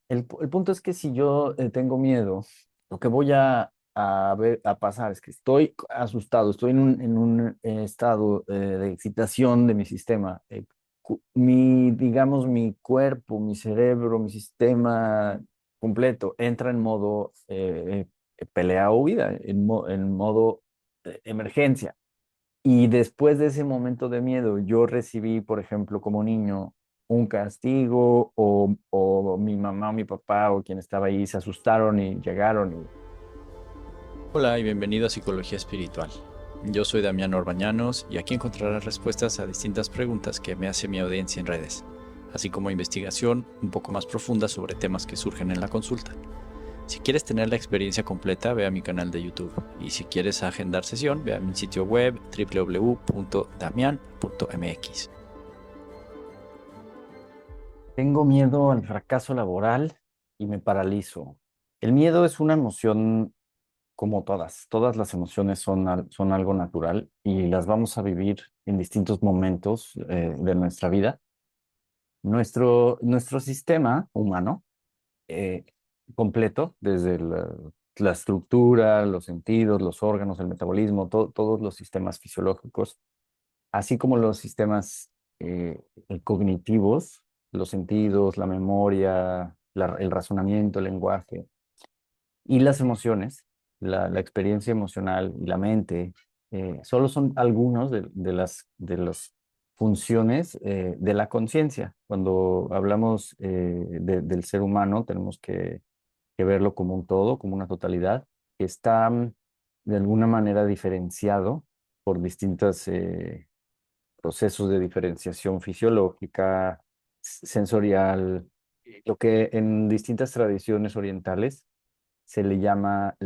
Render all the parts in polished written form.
El punto es que si yo tengo miedo, lo que voy a pasar es que estoy asustado, estoy en un estado de excitación de mi sistema. Digamos, mi cuerpo, mi cerebro, mi sistema completo entra en modo pelea o huida, en modo emergencia. Y después de ese momento de miedo, yo recibí, por ejemplo, como niño, un castigo o mi mamá o mi papá o quien estaba ahí se asustaron y llegaron. Hola y bienvenido a Psicología Espiritual. Yo soy Damián Orbañanos y aquí encontrarás respuestas a distintas preguntas que me hace mi audiencia en redes, así como investigación un poco más profunda sobre temas que surgen en la consulta. Si quieres tener la experiencia completa, ve a mi canal de YouTube y si quieres agendar sesión, ve a mi sitio web www.damian.mx. Tengo miedo al fracaso laboral y me paralizo. El miedo es una emoción como todas. Todas las emociones son algo natural y las vamos a vivir en distintos momentos de nuestra vida. Nuestro sistema humano eh, completo, desde la estructura, los sentidos, los órganos, el metabolismo, todos los sistemas fisiológicos, así como los sistemas cognitivos, los sentidos, la memoria, el razonamiento, el lenguaje y las emociones, la experiencia emocional y la mente, solo son algunos de las funciones de la conciencia. Cuando hablamos del ser humano, tenemos que verlo como un todo, como una totalidad, que está de alguna manera diferenciado por distintos procesos de diferenciación fisiológica, sensorial, lo que en distintas tradiciones orientales se le llama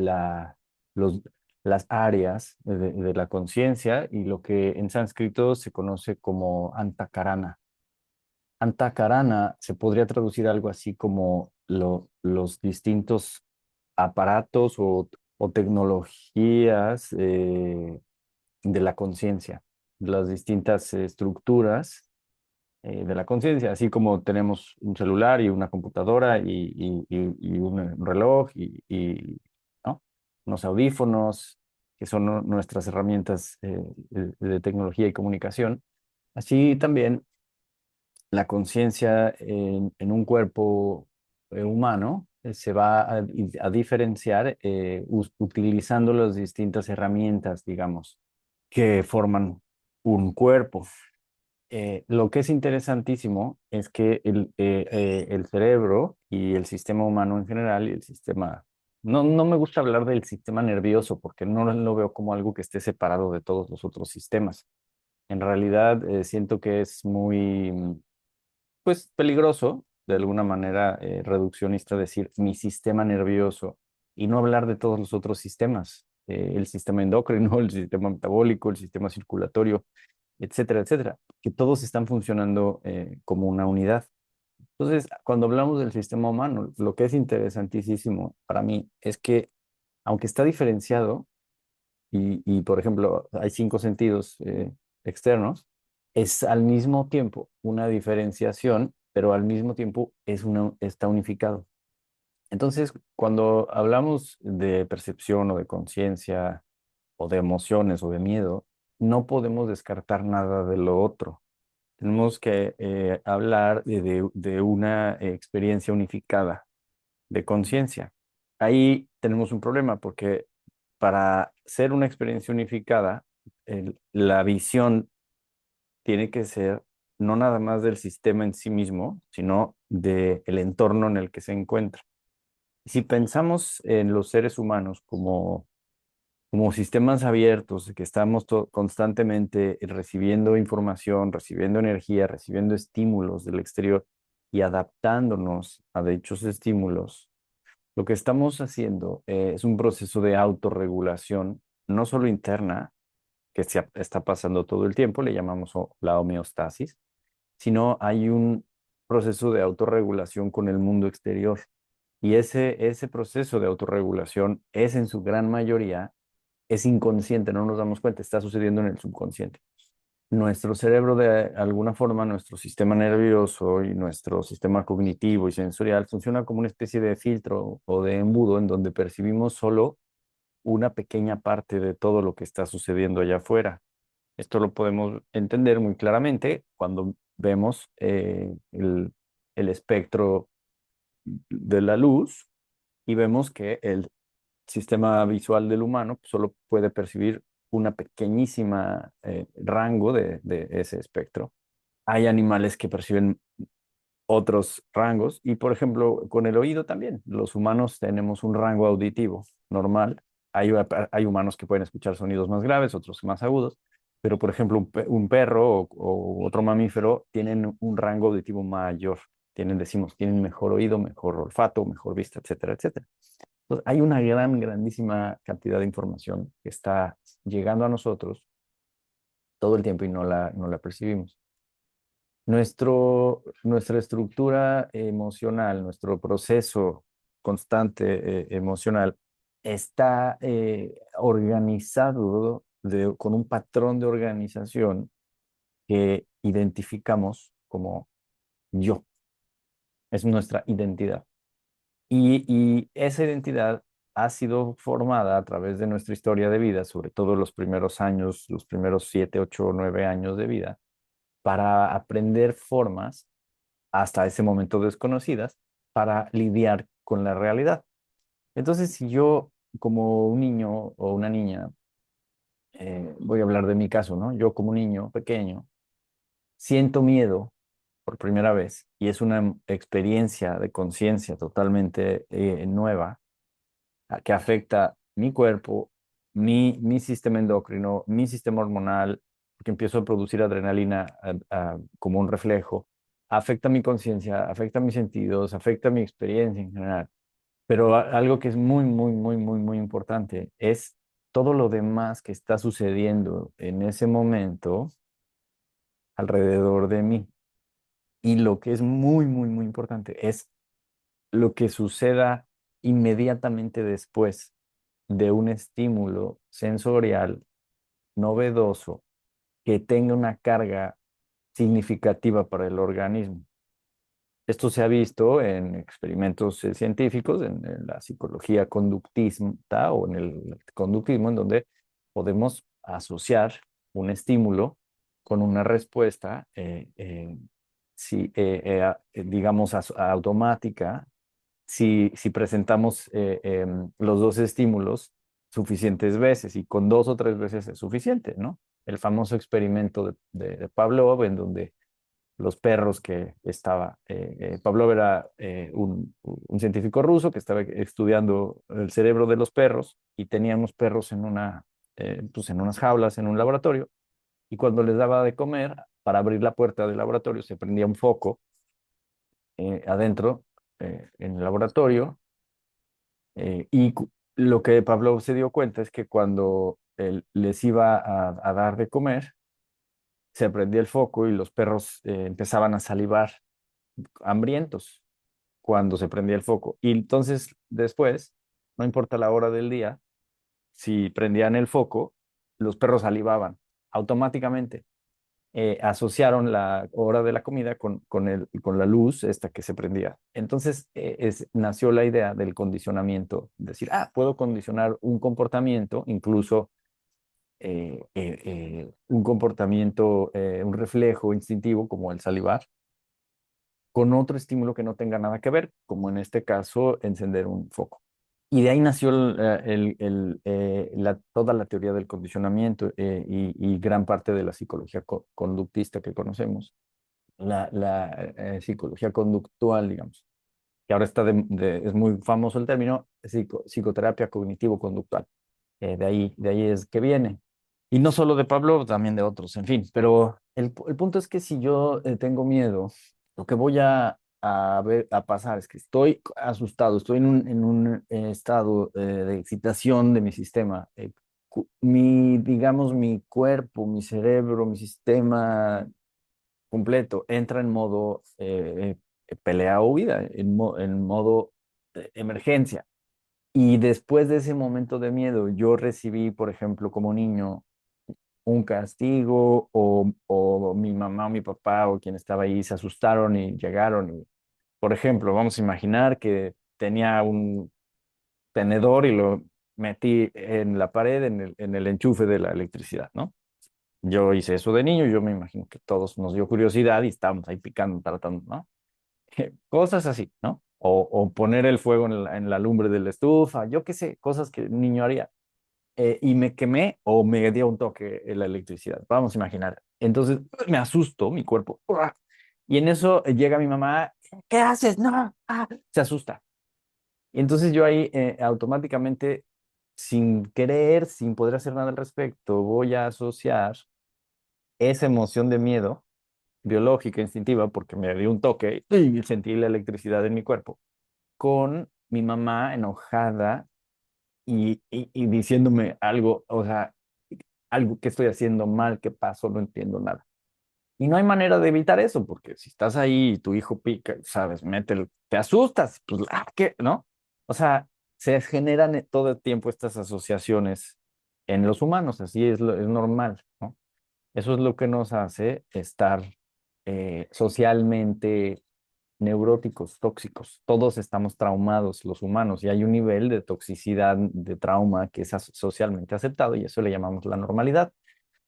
los, las áreas de la conciencia y lo que en sánscrito se conoce como antakarana. Antakarana se podría traducir algo así como los distintos aparatos o tecnologías de la conciencia, las distintas estructuras de la conciencia, así como tenemos un celular y una computadora y un reloj ¿no? Unos audífonos, que son nuestras herramientas de tecnología y comunicación. Así también la conciencia en un cuerpo humano se va a diferenciar utilizando las distintas herramientas, digamos, que forman un cuerpo. Lo que es interesantísimo es que el cerebro y el sistema humano en general y el sistema, no me gusta hablar del sistema nervioso porque no lo veo como algo que esté separado de todos los otros sistemas. En realidad, siento que es muy, pues, peligroso, de alguna manera reduccionista, decir mi sistema nervioso y no hablar de todos los otros sistemas, el sistema endocrino, el sistema metabólico, el sistema circulatorio, etcétera, etcétera, que todos están funcionando como una unidad. Entonces, cuando hablamos del sistema humano, lo que es interesantísimo para mí es que, aunque está diferenciado, por ejemplo, hay cinco sentidos externos, es al mismo tiempo una diferenciación, pero al mismo tiempo está unificado. Entonces, cuando hablamos de percepción o de conciencia o de emociones o de miedo, no podemos descartar nada de lo otro. Tenemos que hablar de una experiencia unificada de conciencia. Ahí tenemos un problema porque para ser una experiencia unificada, la visión tiene que ser no nada más del sistema en sí mismo, sino del entorno en el que se encuentra. Si pensamos en los seres humanos como sistemas abiertos, que estamos constantemente recibiendo información, recibiendo energía, recibiendo estímulos del exterior y adaptándonos a dichos estímulos, lo que estamos haciendo es un proceso de autorregulación, no solo interna, que está pasando todo el tiempo, le llamamos la homeostasis, sino hay un proceso de autorregulación con el mundo exterior. Y ese proceso de autorregulación es en su gran mayoría, es inconsciente, no nos damos cuenta, está sucediendo en el subconsciente. nuestro cerebro de alguna forma, nuestro sistema nervioso y nuestro sistema cognitivo y sensorial funciona como una especie de filtro o de embudo en donde percibimos solo una pequeña parte de todo lo que está sucediendo allá afuera. Esto lo podemos entender muy claramente cuando vemos el espectro de la luz y vemos que el sistema visual del humano solo puede percibir una pequeñísima rango de ese espectro. Hay animales que perciben otros rangos y, por ejemplo, con el oído también. Los humanos tenemos un rango auditivo normal. Hay humanos que pueden escuchar sonidos más graves, otros más agudos, pero, por ejemplo, un perro o otro mamífero tienen un rango auditivo mayor. Decimos, tienen mejor oído, mejor olfato, mejor vista, etcétera, etcétera. Entonces, hay una grandísima cantidad de información que está llegando a nosotros todo el tiempo y no la percibimos. Nuestra estructura emocional, nuestro proceso constante emocional está organizado con un patrón de organización que identificamos como yo. Es nuestra identidad. Y esa identidad ha sido formada a través de nuestra historia de vida, sobre todo los primeros años, los primeros 7, 8 o 9 años de vida, para aprender formas hasta ese momento desconocidas para lidiar con la realidad. Entonces, si yo como un niño o una niña, voy a hablar de mi caso, ¿no? Yo como niño pequeño, siento miedo por primera vez y es una experiencia de conciencia totalmente nueva que afecta mi cuerpo, mi sistema endocrino, mi sistema hormonal, porque empiezo a producir adrenalina como un reflejo, afecta mi conciencia, afecta mis sentidos, afecta mi experiencia en general. Pero algo que es muy, muy, muy, muy, muy importante es todo lo demás que está sucediendo en ese momento alrededor de mí. Y lo que es muy, muy, muy importante es lo que suceda inmediatamente después de un estímulo sensorial novedoso que tenga una carga significativa para el organismo. Esto se ha visto en experimentos científicos, en la psicología conductista o en el conductismo, en donde podemos asociar un estímulo con una respuesta, digamos, automática si presentamos los dos estímulos suficientes veces y con 2 o 3 veces es suficiente, ¿no? El famoso experimento de Pavlov, en donde los perros Pavlov era un científico ruso que estaba estudiando el cerebro de los perros y tenía unos perros pues en unas jaulas en un laboratorio y cuando les daba de comer, para abrir la puerta del laboratorio se prendía un foco adentro en el laboratorio. Lo que Pablo se dio cuenta es que cuando él les iba a dar de comer, se prendía el foco y los perros empezaban a salivar hambrientos cuando se prendía el foco. Y entonces después, no importa la hora del día, si prendían el foco, los perros salivaban automáticamente. Asociaron la hora de la comida con la luz esta que se prendía. Entonces nació la idea del condicionamiento, decir, puedo condicionar un comportamiento, incluso un comportamiento, un reflejo instintivo como el salivar, con otro estímulo que no tenga nada que ver, como en este caso encender un foco. Y de ahí nació toda la teoría del condicionamiento y gran parte de la psicología conductista que conocemos, la psicología conductual, digamos, que ahora es muy famoso el término psicoterapia cognitivo-conductual. De ahí es que viene. Y no solo de Pablo, también de otros, en fin. Pero el punto es que si yo tengo miedo, lo que voy a pasar es que estoy asustado, estoy en un estado de excitación de mi sistema. Digamos, mi cuerpo, mi cerebro, mi sistema completo entra en modo pelea o huida, en modo emergencia. Y después de ese momento de miedo, yo recibí, por ejemplo, como niño, un castigo o mi mamá o mi papá o quien estaba ahí se asustaron y llegaron y, por ejemplo, vamos a imaginar que tenía un tenedor y lo metí en la pared, en el enchufe de la electricidad, ¿no? Yo hice eso de niño, yo me imagino que todos nos dio curiosidad y estábamos ahí picando, tratando, ¿no? Cosas así, ¿no? O poner el fuego en la lumbre de la estufa, yo qué sé, cosas que el niño haría. Y me quemé o me dio un toque en la electricidad. Vamos a imaginar. Entonces me asusto, mi cuerpo. ¡Uah! Y en eso llega mi mamá, ¿qué haces? No, se asusta. Y entonces yo ahí automáticamente, sin querer, sin poder hacer nada al respecto, voy a asociar esa emoción de miedo biológica, instintiva, porque me dio un toque y sentí la electricidad en mi cuerpo, con mi mamá enojada y diciéndome algo, o sea, algo que estoy haciendo mal, que pasó, no entiendo nada. Y no hay manera de evitar eso, porque si estás ahí y tu hijo pica, sabes, mételo, te asustas, pues, ¿qué? ¿No? O sea, se generan todo el tiempo estas asociaciones en los humanos, así es normal, ¿no? Eso es lo que nos hace estar socialmente neuróticos, tóxicos. Todos estamos traumados, los humanos, y hay un nivel de toxicidad, de trauma que es socialmente aceptado y eso le llamamos la normalidad,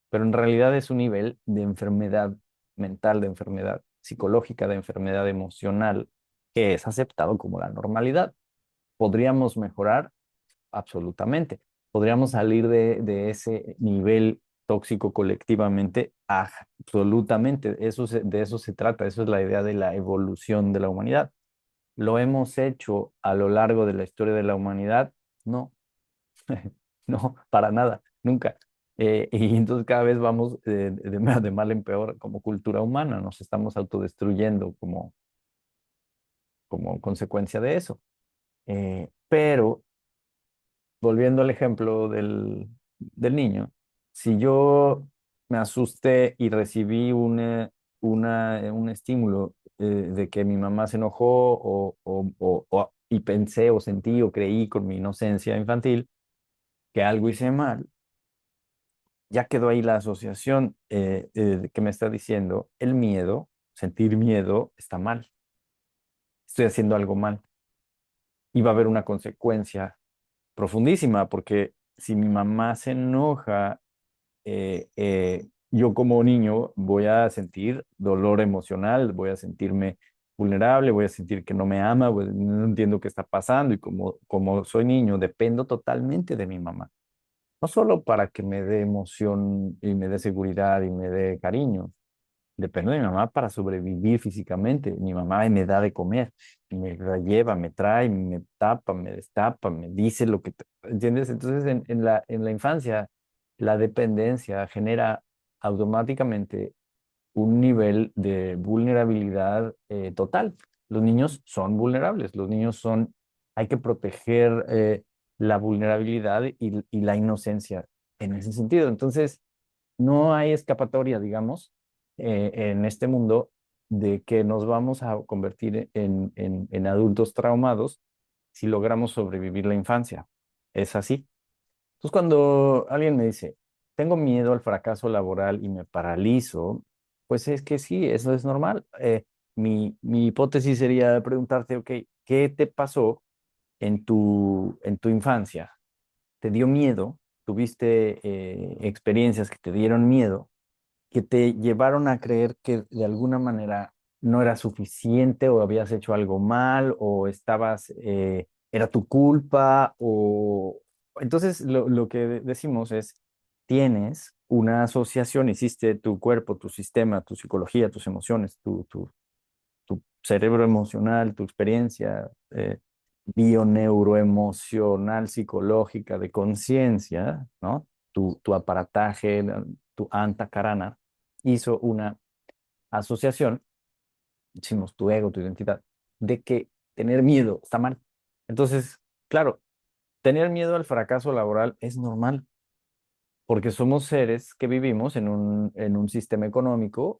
pero en realidad es un nivel de enfermedad mental, de enfermedad psicológica, de enfermedad emocional que es aceptado como la normalidad. ¿Podríamos mejorar? Absolutamente. Podríamos salir de ese nivel tóxico colectivamente, absolutamente. De eso se trata, eso es la idea de la evolución de la humanidad. ¿Lo hemos hecho a lo largo de la historia de la humanidad? No, no, para nada, nunca. Y entonces cada vez vamos de mal en peor como cultura humana, nos estamos autodestruyendo como consecuencia de eso. Pero volviendo al ejemplo del niño, si yo me asusté y recibí un estímulo de que mi mamá se enojó y pensé o sentí o creí con mi inocencia infantil que algo hice mal, ya quedó ahí la asociación que me está diciendo el miedo, sentir miedo está mal, estoy haciendo algo mal y va a haber una consecuencia profundísima porque si mi mamá se enoja yo como niño voy a sentir dolor emocional, voy a sentirme vulnerable, voy a sentir que no me ama, no entiendo qué está pasando y como soy niño dependo totalmente de mi mamá. No solo para que me dé emoción y me dé seguridad y me dé cariño, dependo de mi mamá para sobrevivir físicamente. Mi mamá me da de comer, me la lleva, me trae, me tapa, me destapa, me dice lo que, ¿entiendes? Entonces en la infancia la dependencia genera automáticamente un nivel de vulnerabilidad total. Los niños son vulnerables, los niños son, hay que proteger la vulnerabilidad y la inocencia en ese sentido. Entonces, no hay escapatoria, digamos, en este mundo de que nos vamos a convertir en adultos traumados si logramos sobrevivir la infancia. Es así. Entonces, cuando alguien me dice, tengo miedo al fracaso laboral y me paralizo, pues es que sí, eso es normal. Mi hipótesis sería preguntarte, ok, ¿qué te pasó en tu infancia? ¿Te dio miedo? ¿Tuviste experiencias que te dieron miedo, que te llevaron a creer que de alguna manera no era suficiente o habías hecho algo mal o era tu culpa o... Entonces lo que decimos es, tienes una asociación, hiciste tu cuerpo, tu sistema, tu psicología, tus emociones, tu cerebro emocional, tu experiencia bioneuroemocional, psicológica, de conciencia, ¿no? Tu aparataje, tu antacarana, hizo una asociación, decimos tu ego, tu identidad, de que tener miedo está mal. Entonces, claro, tener miedo al fracaso laboral es normal, porque somos seres que vivimos en un sistema económico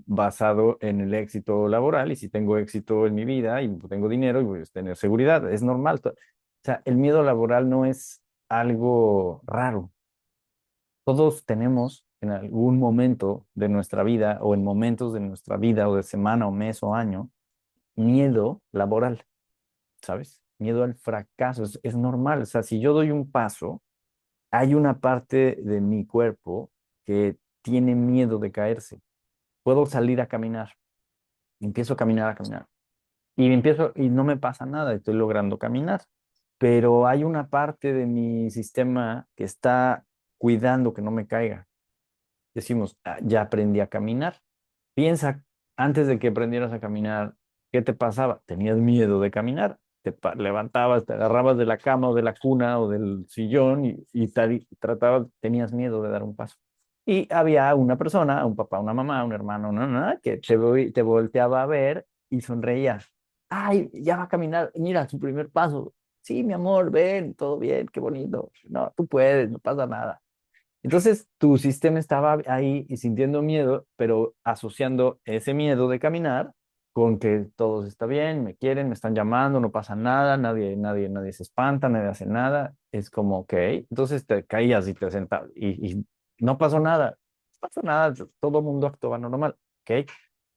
basado en el éxito laboral, y si tengo éxito en mi vida y tengo dinero, y voy a tener seguridad, es normal. O sea, el miedo laboral no es algo raro. Todos tenemos en algún momento de nuestra vida o en momentos de nuestra vida o de semana o mes o año, miedo laboral, ¿sabes? Miedo al fracaso, es normal. O sea, si yo doy un paso, hay una parte de mi cuerpo que tiene miedo de caerse. Puedo salir a caminar, empiezo a caminar, y empiezo y no me pasa nada, estoy logrando caminar, pero hay una parte de mi sistema que está cuidando que no me caiga. Decimos, "Ah, ya aprendí a caminar". Piensa, antes de que aprendieras a caminar, ¿qué te pasaba? Tenías miedo de caminar. Levantabas, te agarrabas de la cama o de la cuna o del sillón y tratabas, tenías miedo de dar un paso. Y había una persona, un papá, una mamá, un hermano, que te volteaba a ver y sonreías. Ay, ya va a caminar, mira su primer paso. Sí, mi amor, ven, todo bien, qué bonito. No, tú puedes, no pasa nada. Entonces, tu sistema estaba ahí y sintiendo miedo, pero asociando ese miedo de caminar con que todo está bien, me quieren, me están llamando, no pasa nada, nadie se espanta, nadie hace nada. Es como, ok, entonces te caías y te sentabas y no pasó nada, no pasó nada, todo el mundo actuaba normal, ok.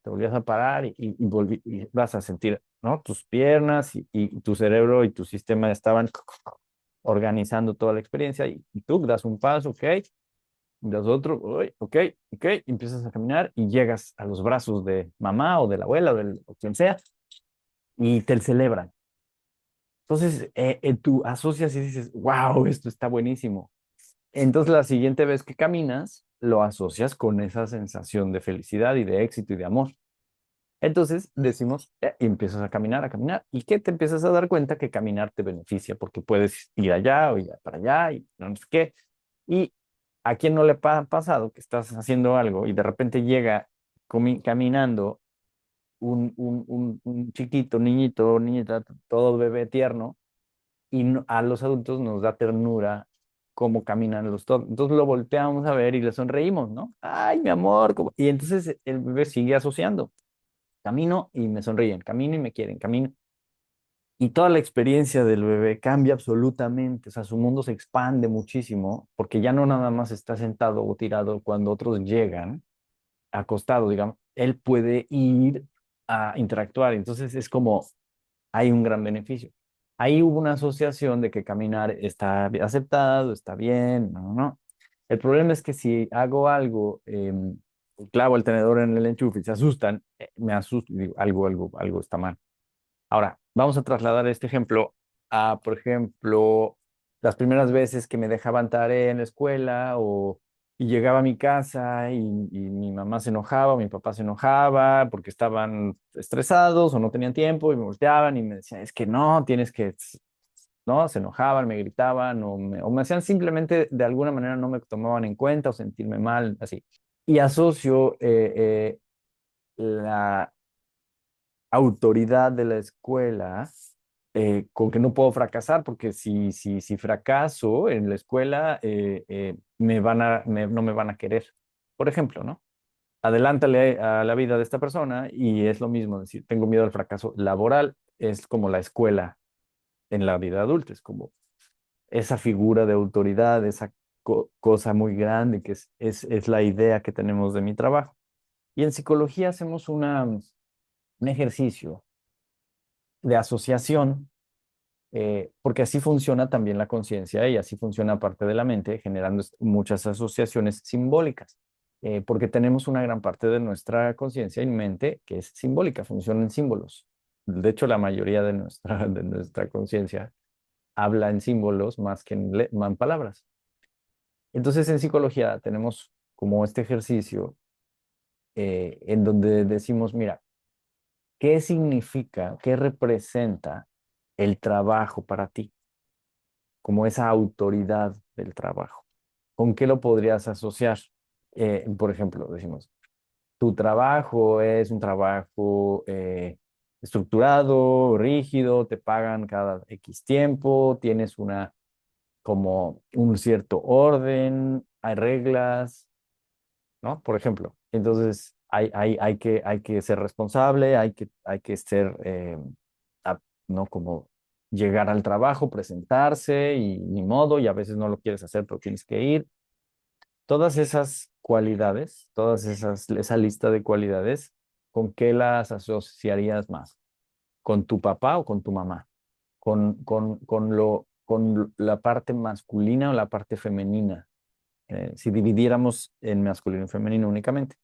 Te volvías a parar y vas a sentir, ¿no? Tus piernas y tu cerebro y tu sistema estaban organizando toda la experiencia y tú das un paso, ok, das otro, uy, ok, ok, y empiezas a caminar y llegas a los brazos de mamá o de la abuela o quien sea y te celebran. Entonces, tú asocias y dices, wow, esto está buenísimo. Entonces, la siguiente vez que caminas, lo asocias con esa sensación de felicidad y de éxito y de amor. Entonces decimos, y empiezas a caminar, y que te empiezas a dar cuenta que caminar te beneficia porque puedes ir allá o ir para allá y no sé qué. Y a quién no le ha pasado que estás haciendo algo y de repente llega caminando un chiquito, niñito, niñita, todo bebé tierno, y a los adultos nos da ternura cómo caminan los todos. Entonces lo volteamos a ver y le sonreímos, ¿no? Ay, mi amor. Y entonces el bebé sigue asociando. Camino y me sonríen, camino y me quieren, camino. Y toda la experiencia del bebé cambia absolutamente, o sea, su mundo se expande muchísimo, porque ya no nada más está sentado o tirado cuando otros llegan, acostado, digamos, él puede ir a interactuar, entonces es como, hay un gran beneficio. Ahí hubo una asociación de que caminar está aceptado, está bien, no, no, no. El problema es que si hago algo, clavo el tenedor en el enchufe y se asustan, me asusto y digo, algo está mal. Ahora, vamos a trasladar este ejemplo a, por ejemplo, las primeras veces que me dejaban tarea en la escuela y llegaba a mi casa y mi mamá se enojaba, o mi papá se enojaba porque estaban estresados o no tenían tiempo y me volteaban y me decían, es que no, tienes que, ¿no? Se enojaban, me gritaban o me hacían simplemente de alguna manera no me tomaban en cuenta o sentirme mal, así. Y asocio la autoridad de la escuela con que no puedo fracasar, porque si fracaso en la escuela, no me van a querer. Por ejemplo, ¿no? Adelántale a la vida de esta persona y es lo mismo, decir, tengo miedo al fracaso laboral, es como la escuela en la vida adulta, es como esa figura de autoridad, esa cosa muy grande que es la idea que tenemos de mi trabajo. Y en psicología hacemos un ejercicio de asociación, porque así funciona también la conciencia y así funciona parte de la mente, generando muchas asociaciones simbólicas, porque tenemos una gran parte de nuestra conciencia y mente que es simbólica, funciona en símbolos. De hecho, la mayoría de nuestra conciencia habla en símbolos más que en palabras. Entonces, en psicología tenemos como este ejercicio en donde decimos, mira, ¿qué significa, qué representa el trabajo para ti? Como esa autoridad del trabajo. ¿Con qué lo podrías asociar? Por ejemplo, decimos, tu trabajo es un trabajo estructurado, rígido, te pagan cada X tiempo, tienes como un cierto orden, hay reglas, ¿no? Por ejemplo, entonces hay que ser responsable, hay que ser, ¿no? Como llegar al trabajo, presentarse y ni modo, y a veces no lo quieres hacer, pero tienes que ir. Todas esas cualidades, esa lista de cualidades, ¿con qué las asociarías más? ¿Con tu papá o con tu mamá? ¿Con la parte masculina o la parte femenina? Si dividiéramos en masculino y femenino únicamente.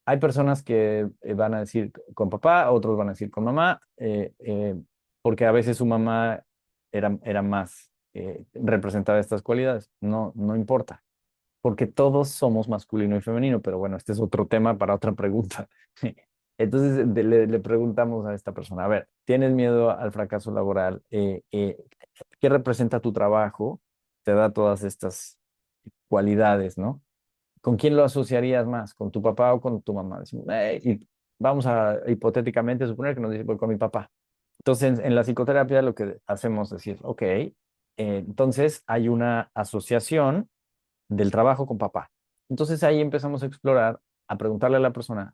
Hay personas que van a decir con papá, otros van a decir con mamá, porque a veces su mamá era más representada de estas cualidades. No, no importa, porque todos somos masculino y femenino, pero bueno, este es otro tema para otra pregunta. Entonces le preguntamos a esta persona, a ver, ¿tienes miedo al fracaso laboral? ¿Qué representa tu trabajo? Te da todas estas cualidades, ¿no? ¿Con quién lo asociarías más? ¿Con tu papá o con tu mamá? Decimos, y vamos a hipotéticamente suponer que nos dice, voy con mi papá. Entonces, en la psicoterapia lo que hacemos es decir, ok, entonces hay una asociación del trabajo con papá. Entonces ahí empezamos a explorar, a preguntarle a la persona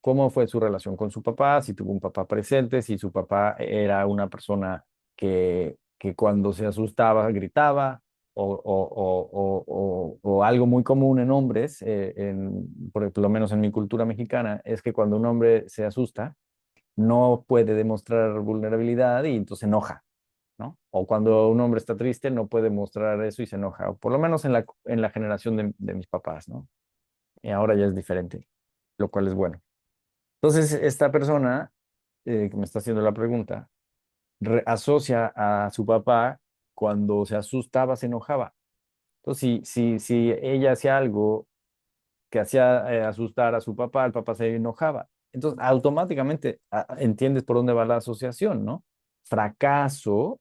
cómo fue su relación con su papá, si tuvo un papá presente, si su papá era una persona que cuando se asustaba gritaba, o algo muy común en hombres, por lo menos en mi cultura mexicana, es que cuando un hombre se asusta, no puede demostrar vulnerabilidad y entonces se enoja, ¿no? O cuando un hombre está triste, no puede mostrar eso y se enoja, o por lo menos en la generación de mis papás, ¿no? Y ahora ya es diferente, lo cual es bueno. Entonces, esta persona que me está haciendo la pregunta, asocia a su papá cuando se asustaba, se enojaba. Entonces, si ella hacía algo que hacía asustar a su papá, el papá se enojaba. Entonces, automáticamente entiendes por dónde va la asociación, ¿no? Fracaso.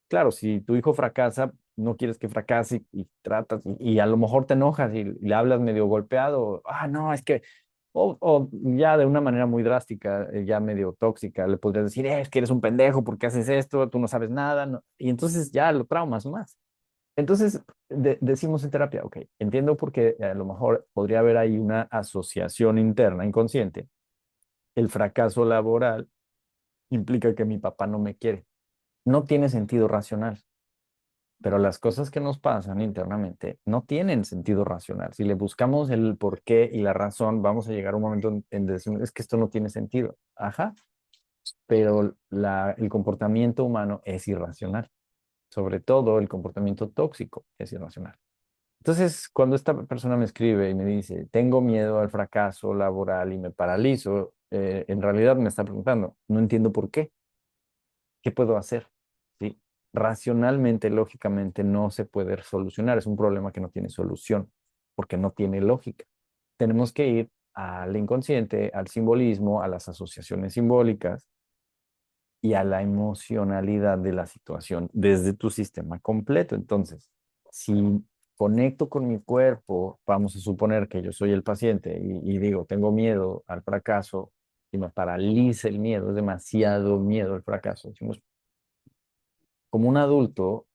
Claro, si tu hijo fracasa, no quieres que fracase y tratas, y a lo mejor te enojas y le hablas medio golpeado, no, es que, o ya de una manera muy drástica, ya medio tóxica, le podrías decir, es que eres un pendejo, ¿por qué haces esto? Tú no sabes nada, ¿no? Y entonces ya lo traumas más. Entonces decimos en terapia, ok, entiendo por qué a lo mejor podría haber ahí una asociación interna, inconsciente. El fracaso laboral implica que mi papá no me quiere. No tiene sentido racional. Pero las cosas que nos pasan internamente no tienen sentido racional. Si le buscamos el por qué y la razón, vamos a llegar a un momento en decir, es que esto no tiene sentido. Ajá, pero el comportamiento humano es irracional. Sobre todo el comportamiento tóxico es irracional. Entonces, cuando esta persona me escribe y me dice, tengo miedo al fracaso laboral y me paralizo, en realidad me está preguntando, no entiendo por qué. ¿Qué puedo hacer? ¿Sí? Racionalmente, lógicamente, no se puede solucionar. Es un problema que no tiene solución, porque no tiene lógica. Tenemos que ir al inconsciente, al simbolismo, a las asociaciones simbólicas y a la emocionalidad de la situación desde tu sistema completo. Entonces, si conecto con mi cuerpo, vamos a suponer que yo soy el paciente y digo, tengo miedo al fracaso y me paraliza el miedo, es demasiado miedo al fracaso. Decimos, como un adulto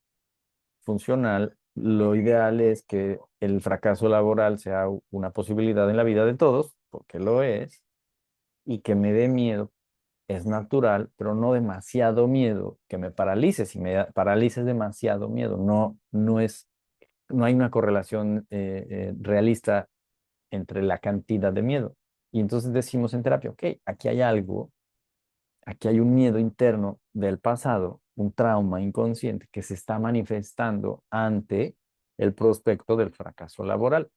funcional, lo ideal es que el fracaso laboral sea una posibilidad en la vida de todos, porque lo es, y que me dé miedo es natural, pero no demasiado miedo que me paralice. Si me paraliza es demasiado miedo, no hay una correlación realista entre la cantidad de miedo. Y entonces decimos en terapia, ok, aquí hay algo. Aquí hay un miedo interno del pasado, un trauma inconsciente que se está manifestando ante el prospecto del fracaso laboral.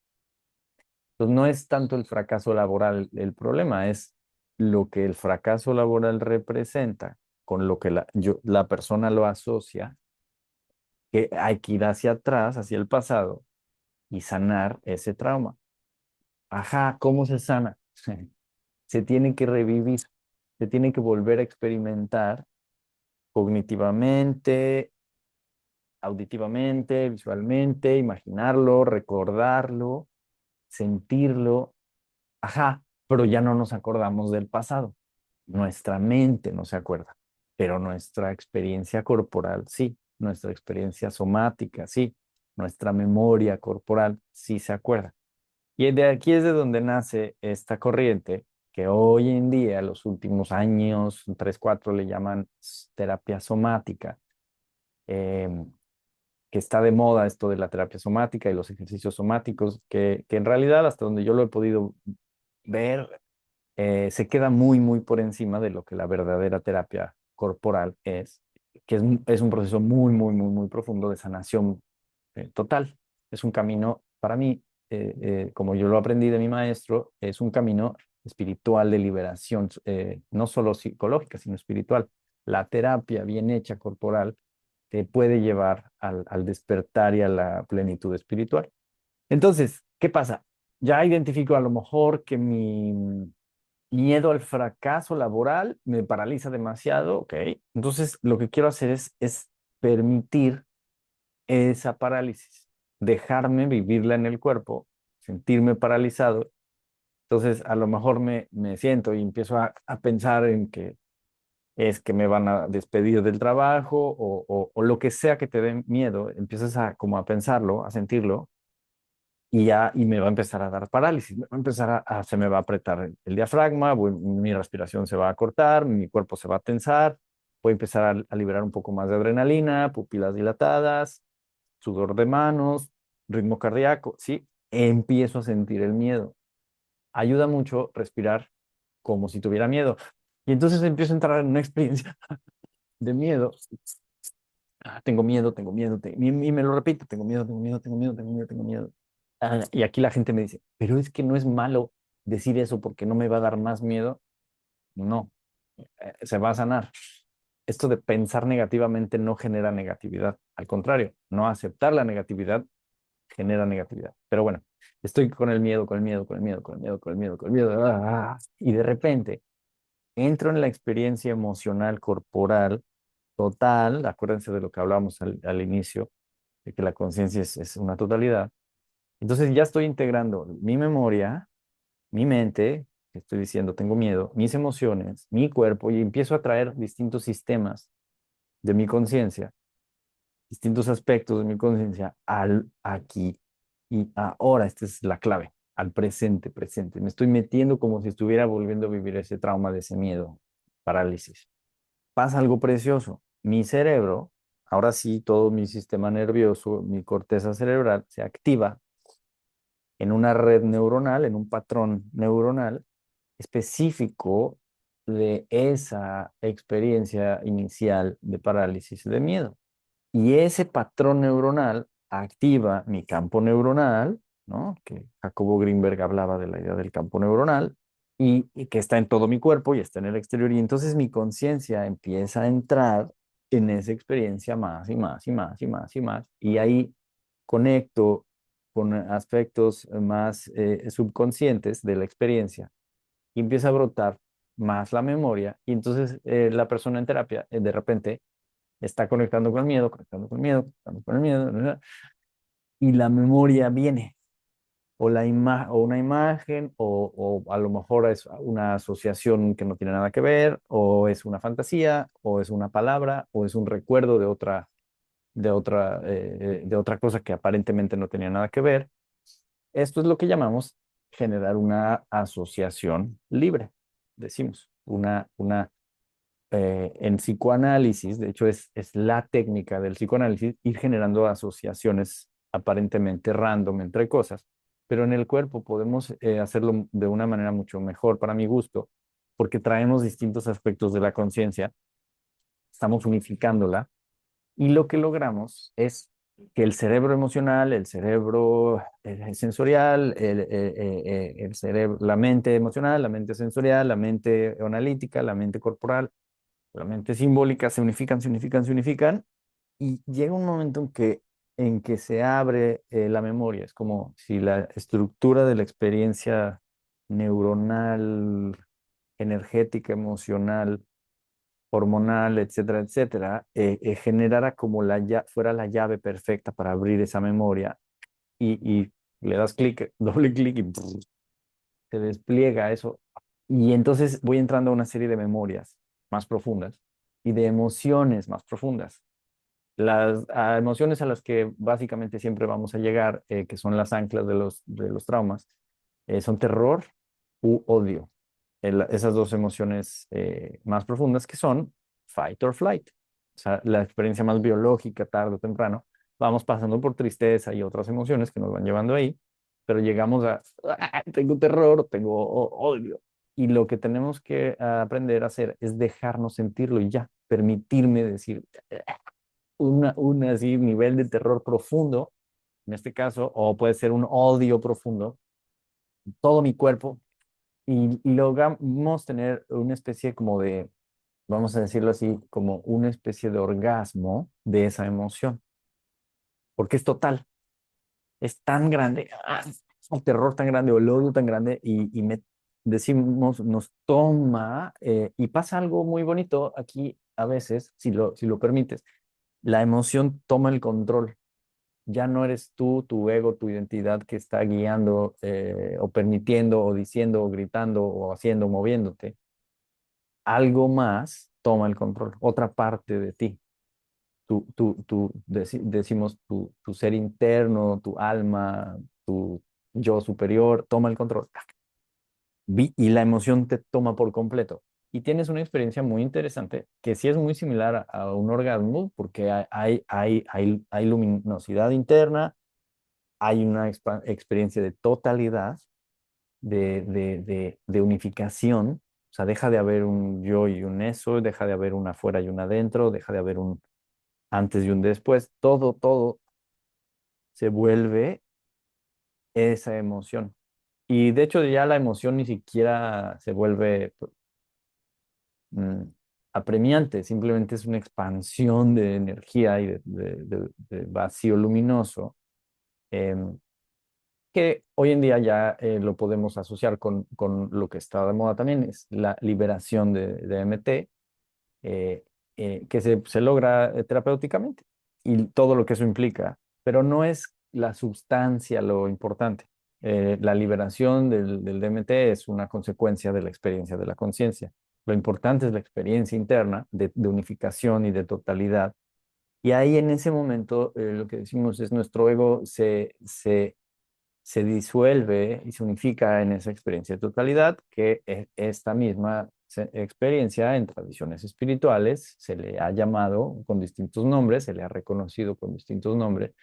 Entonces, no es tanto el fracaso laboral el problema, es lo que el fracaso laboral representa con lo que la persona lo asocia, que hay que ir hacia atrás, hacia el pasado y sanar ese trauma. Ajá, ¿cómo se sana? Se tiene que revivir, se tiene que volver a experimentar cognitivamente, auditivamente, visualmente, imaginarlo, recordarlo, sentirlo, ajá, pero ya no nos acordamos del pasado. Nuestra mente no se acuerda, pero nuestra experiencia corporal sí, nuestra experiencia somática sí, nuestra memoria corporal sí se acuerda. Y de aquí es de donde nace esta corriente que hoy en día, los últimos años, 3, 4, le llaman terapia somática. que está de moda esto de la terapia somática y los ejercicios somáticos, que en realidad, hasta donde yo lo he podido ver, se queda muy, muy por encima de lo que la verdadera terapia corporal es, que es un proceso muy, muy, muy, muy profundo de sanación total. Es un camino, para mí, como yo lo aprendí de mi maestro, es un camino espiritual de liberación, no solo psicológica, sino espiritual. La terapia bien hecha corporal te puede llevar al despertar y a la plenitud espiritual. Entonces, ¿qué pasa? Ya identifico a lo mejor que mi miedo al fracaso laboral me paraliza demasiado, ok. Entonces, lo que quiero hacer es permitir esa parálisis, dejarme vivirla en el cuerpo, sentirme paralizado. Entonces, a lo mejor me siento y empiezo a pensar en que es que me van a despedir del trabajo o lo que sea que te dé miedo, empiezas a como a pensarlo, a sentirlo y ya y me va a empezar a dar parálisis, me va a empezar se me va a apretar el diafragma, mi respiración se va a cortar, mi cuerpo se va a tensar, voy a empezar a liberar un poco más de adrenalina, pupilas dilatadas, sudor de manos, ritmo cardíaco, ¿sí? Empiezo a sentir el miedo. Ayuda mucho respirar como si tuviera miedo. Y entonces empiezo a entrar en una experiencia de miedo. Tengo miedo, tengo miedo, y me lo repito, tengo miedo, tengo miedo, tengo miedo, tengo miedo, tengo miedo. Y aquí la gente me dice, pero es que no es malo decir eso porque no me va a dar más miedo. No, se va a sanar. Esto de pensar negativamente no genera negatividad. Al contrario, no aceptar la negatividad genera negatividad. Pero bueno, estoy con el miedo, con el miedo, con el miedo, con el miedo, con el miedo, con el miedo. Y de repente entro en la experiencia emocional corporal total. Acuérdense de lo que hablábamos al inicio, de que la conciencia es una totalidad. Entonces ya estoy integrando mi memoria, mi mente, que estoy diciendo tengo miedo, mis emociones, mi cuerpo, y empiezo a traer distintos sistemas de mi conciencia, distintos aspectos de mi conciencia al aquí y ahora. Esta es la clave, al presente, presente. Me estoy metiendo como si estuviera volviendo a vivir ese trauma de ese miedo, parálisis. Pasa algo precioso. Mi cerebro, ahora sí, todo mi sistema nervioso, mi corteza cerebral se activa en una red neuronal, en un patrón neuronal específico de esa experiencia inicial de parálisis de miedo. Y ese patrón neuronal activa mi campo neuronal, ¿no? Que Jacobo Greenberg hablaba de la idea del campo neuronal y que está en todo mi cuerpo y está en el exterior. Y entonces mi conciencia empieza a entrar en esa experiencia más y más y más y más y más. Y ahí conecto con aspectos más subconscientes de la experiencia y empieza a brotar más la memoria. Y entonces la persona en terapia de repente está conectando con el miedo, conectando con el miedo, conectando con el miedo, ¿verdad? Y la memoria viene, o una imagen, o a lo mejor es una asociación que no tiene nada que ver, o es una fantasía, o es una palabra, o es un recuerdo de otra cosa que aparentemente no tenía nada que ver. Esto es lo que llamamos generar una asociación libre, decimos, en psicoanálisis, de hecho es la técnica del psicoanálisis, ir generando asociaciones aparentemente random entre cosas, pero en el cuerpo podemos hacerlo de una manera mucho mejor para mi gusto, porque traemos distintos aspectos de la conciencia, estamos unificándola y lo que logramos es que el cerebro emocional, el cerebro sensorial, el cerebro, la mente emocional, la mente sensorial, la mente analítica, la mente corporal, la mente simbólica se unifican, se unifican, se unifican y llega un momento en que se abre la memoria. Es como si la estructura de la experiencia neuronal, energética, emocional, hormonal, etcétera, etcétera, generara como fuera la llave perfecta para abrir esa memoria y le das clic, doble clic y se despliega eso. Y entonces voy entrando a una serie de memorias más profundas y de emociones más profundas. Las emociones a las que básicamente siempre vamos a llegar, que son las anclas de los traumas, son terror u odio. Esas dos emociones más profundas que son fight or flight. O sea, la experiencia más biológica, tarde o temprano, vamos pasando por tristeza y otras emociones que nos van llevando ahí, pero llegamos a, tengo terror, tengo odio. Y lo que tenemos que aprender a hacer es dejarnos sentirlo y ya, permitirme decir un así nivel de terror profundo, en este caso, o puede ser un odio profundo, todo mi cuerpo, y logramos tener una especie como de, vamos a decirlo así, como una especie de orgasmo de esa emoción, porque es total, es tan grande, el terror tan grande o el odio tan grande, decimos, nos toma, y pasa algo muy bonito aquí a veces, si lo permites, la emoción toma el control. Ya no eres tú, tu ego, tu identidad que está guiando o permitiendo o diciendo o gritando o haciendo, moviéndote. Algo más toma el control, otra parte de ti. Decimos tu ser interno, tu alma, tu yo superior, toma el control. Y la emoción te toma por completo. Y tienes una experiencia muy interesante que sí es muy similar a un orgasmo porque hay luminosidad interna, hay una experiencia de totalidad, de unificación. O sea, deja de haber un yo y un eso, deja de haber un afuera y un adentro, deja de haber un antes y un después. Todo se vuelve esa emoción. Y de hecho ya la emoción ni siquiera se vuelve mm, apremiante, simplemente es una expansión de energía y de vacío luminoso, em, que hoy en día ya lo podemos asociar con lo que está de moda también, es la liberación de MT, eh, que se logra terapéuticamente y todo lo que eso implica, pero no es la sustancia lo importante. La liberación del DMT es una consecuencia de la experiencia de la conciencia. Lo importante es la experiencia interna de unificación y de totalidad. Y ahí en ese momento lo que decimos es nuestro ego se disuelve y se unifica en esa experiencia de totalidad, que esta misma experiencia en tradiciones espirituales se le ha llamado con distintos nombres, se le ha reconocido con distintos nombres,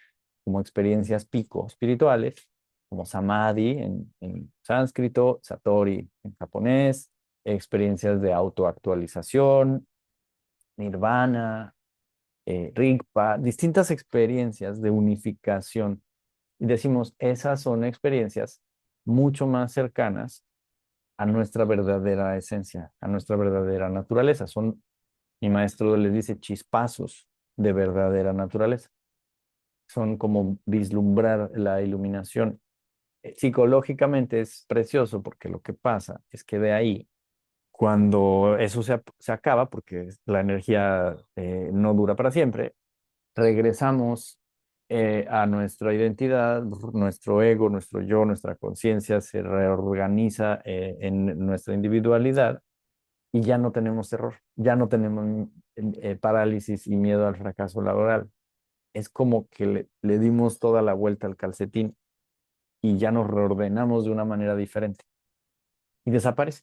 como experiencias pico espirituales, como samadhi en sánscrito, satori en japonés, experiencias de autoactualización, nirvana, rigpa, distintas experiencias de unificación y decimos, esas son experiencias mucho más cercanas a nuestra verdadera esencia, a nuestra verdadera naturaleza. Mi maestro les dice chispazos de verdadera naturaleza. Son como vislumbrar la iluminación. Psicológicamente es precioso porque lo que pasa es que de ahí, cuando eso se acaba, porque la energía no dura para siempre, regresamos a nuestra identidad, nuestro ego, nuestro yo, nuestra conciencia se reorganiza en nuestra individualidad y ya no tenemos terror, ya no tenemos parálisis y miedo al fracaso laboral. Es como que le dimos toda la vuelta al calcetín y ya nos reordenamos de una manera diferente y desaparece.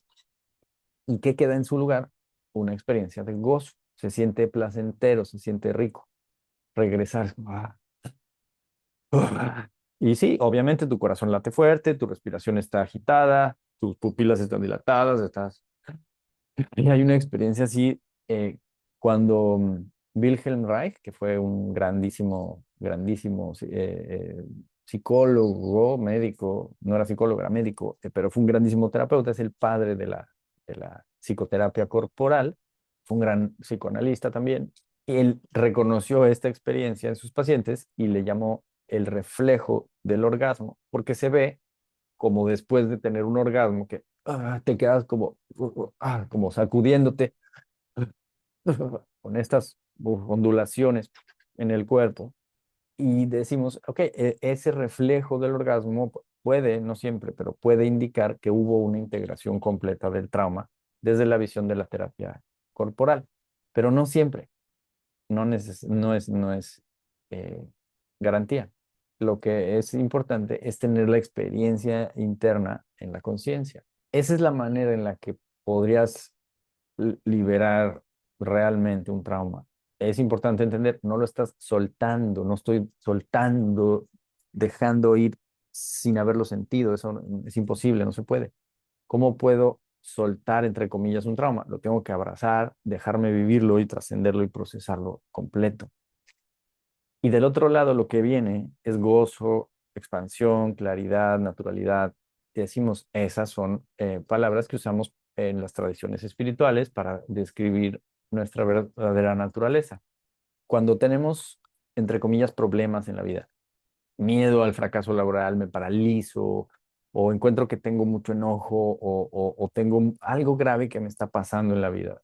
¿Y qué queda en su lugar? Una experiencia de gozo. Se siente placentero, se siente rico. Regresar. Y sí, obviamente tu corazón late fuerte, tu respiración está agitada, tus pupilas están dilatadas, Y hay una experiencia así cuando Wilhelm Reich, que fue un grandísimo psicólogo, médico, no era psicólogo, era médico, pero fue un grandísimo terapeuta, es el padre de la psicoterapia corporal, fue un gran psicoanalista también. Él reconoció esta experiencia en sus pacientes y le llamó el reflejo del orgasmo, porque se ve como después de tener un orgasmo que te quedas como sacudiéndote con estas ondulaciones en el cuerpo y decimos, ok, ese reflejo del orgasmo puede, no siempre, pero puede indicar que hubo una integración completa del trauma desde la visión de la terapia corporal, pero no siempre, no es eh, garantía. Lo que es importante es tener la experiencia interna en la conciencia. Esa es la manera en la que podrías liberar realmente un trauma. es importante entender, no lo estás soltando, no estoy soltando, dejando ir sin haberlo sentido, eso es imposible, no se puede. ¿Cómo puedo soltar, entre comillas, un trauma? Lo tengo que abrazar, dejarme vivirlo y trascenderlo y procesarlo completo. Y del otro lado, lo que viene es gozo, expansión, claridad, naturalidad. Y decimos, esas son palabras que usamos en las tradiciones espirituales para describir nuestra verdadera naturaleza. Cuando tenemos, entre comillas, problemas en la vida, miedo al fracaso laboral, me paralizo, o encuentro que tengo mucho enojo, o tengo algo grave que me está pasando en la vida.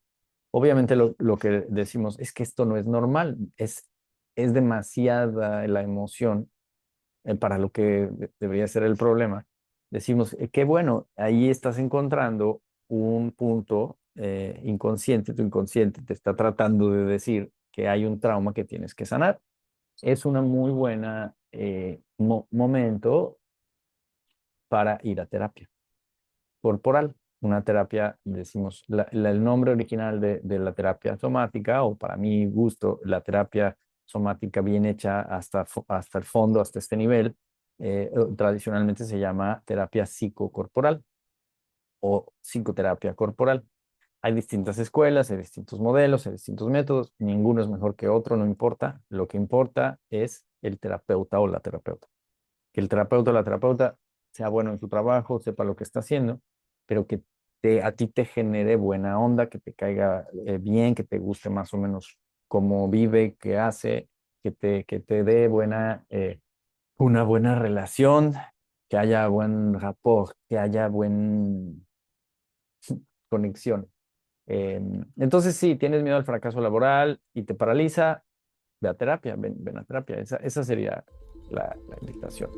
Obviamente lo que decimos es que esto no es normal, es demasiada la emoción para lo que debería ser el problema. Decimos, qué bueno, ahí estás encontrando un punto inconsciente, tu inconsciente te está tratando de decir que hay un trauma que tienes que sanar. Es una muy buena momento para ir a terapia corporal. Una terapia, decimos, el nombre original de la terapia somática, o para mi gusto, la terapia somática bien hecha hasta el fondo, hasta este nivel, tradicionalmente se llama terapia psicocorporal o psicoterapia corporal. Hay distintas escuelas, hay distintos modelos, hay distintos métodos, ninguno es mejor que otro, no importa. Lo que importa es el terapeuta o la terapeuta. Que el terapeuta o la terapeuta sea bueno en su trabajo, sepa lo que está haciendo, pero que a ti te genere buena onda, que te caiga bien, que te guste más o menos cómo vive, qué hace, que te dé una buena relación, que haya buen rapport, que haya buena conexión. Entonces, si tienes miedo al fracaso laboral y te paraliza, ve a terapia, ven a terapia. Esa sería la invitación.